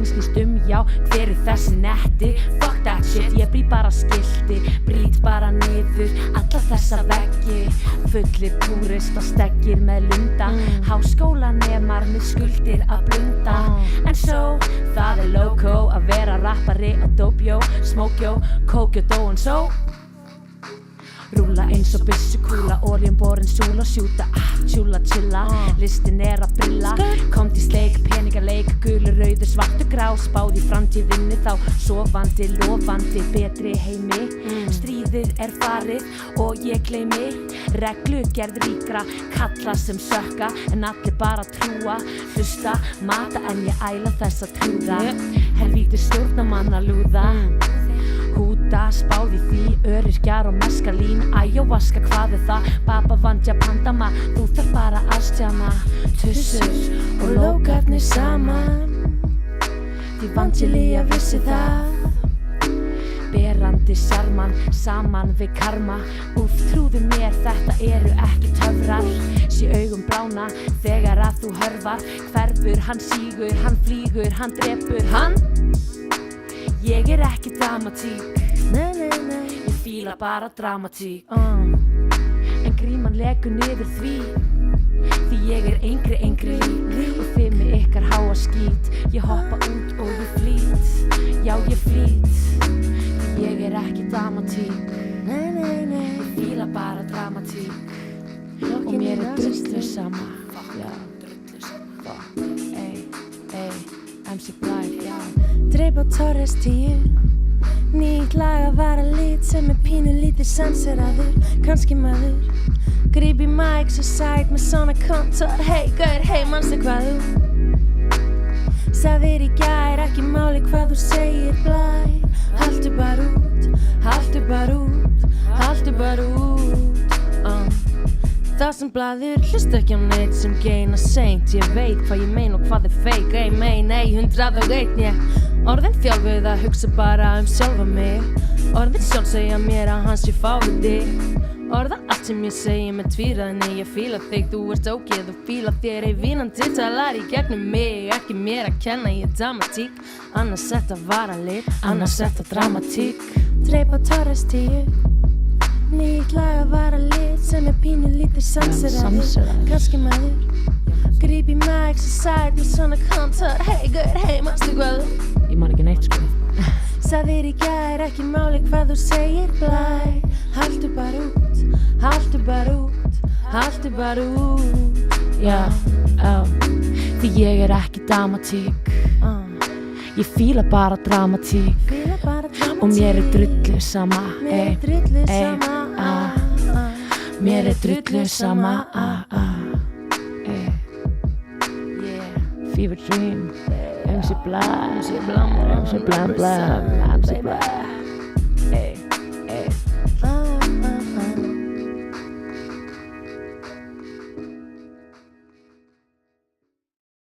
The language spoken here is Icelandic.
Lífsins snýst já, hver þessi netti? Fuck that shit, ég brý bara skilti, brýt bara niður alla þessa veggi. Fullir túristasteggir með lunda, háskólanemar með skuldir að blunda. En svo, það loco að vera rappari á dópjó, smókjó, kókjó, dó en svo. Rúlla eins og byssukúla, olíum borin súla, sjúta, tjúla, chilla. Listin að brilla, komd í sleik, peningaleik, gulur, rauður, svartur, grá. Spáð í framtíðinni þá, sofandi, lofandi, betri heimi. Stríðið farið og ég gleymi, reglugerð ríkra, kalla sem sökka, en allir bara trúa, hlusta, mata en ég æla þess að trúða. Helvíti stjórnamanna lúða. Húta, spáði því, öryrkjar og meskalín. Ayahuasca, hvað það? Baba Vanja Pandama, þú þarf bara að stjana. Tussur og lókarnir saman, því Vangelia vissi það. Berandi sjarman, saman við karma. Úff, trúðu mér, þetta ekki töfrar. Sé augum blána, þegar að þú hörfar. Hverfur, hann sígur, hann flýgur, hann drepur, hann. Ég ekki dramatík, nei, ég fíla bara dramatík. En gríman legur niður því ég engri og þið með ykkar háa skít. Ég hoppa út og ég flýt, já ég flýt, því ég ekki dramatík, nei, ég fíla bara dramatík. Og mér drullu sama, já, drullu sama, MC Blythe, já. Dreip á Torres 10, nýtt lag að vara lit sem pínu lítið sanseraður, kannski maður. Gríp í mic svo sæt með svona kontor, hey gaur, hey manstu hvað þú sagðir í gær, ekki máli hvað þú segir Blæ. Haltu bara út, haltu bara út, haltu bara út. Það sem blaður, hlusta ekki á neitt sem geina seint. Ég veit hvað ég mein og hvað fake, ei mein, ei 101, yeah. Orðin þjálfuð að hugsa bara sjálfa mig. Orðin sjálf segja mér að hans ég fáviti. Orða allt sem ég segi með tvíræðni. Ég fíla þig, þú ógeð og fíla þér. Ei vínandi talar í gegnum mig, ekki mér að kenna, ég dramatík. Annars þetta vara lit, annars þetta dramatík. Dreip á Torres 10, nýtt lag að vara lit sem pínu lítið sanseraður, kannski maður. Gríp í mic svo sæt með svona kontor, hey gaur, hey manstu hvað þú? Ég man ekki neitt sko. Sagðir í gær, ekki máli hvað þú segir Blæ. Haltu bara út, haltu bara út, haltu bara út. Já, því ég ekki dramatík, ég fíla bara dramatík. Og mér drullu sama, mér drullu sama, Fever Dream, MC Blythe, MC Blam, MC Blam Blam, MC Blam.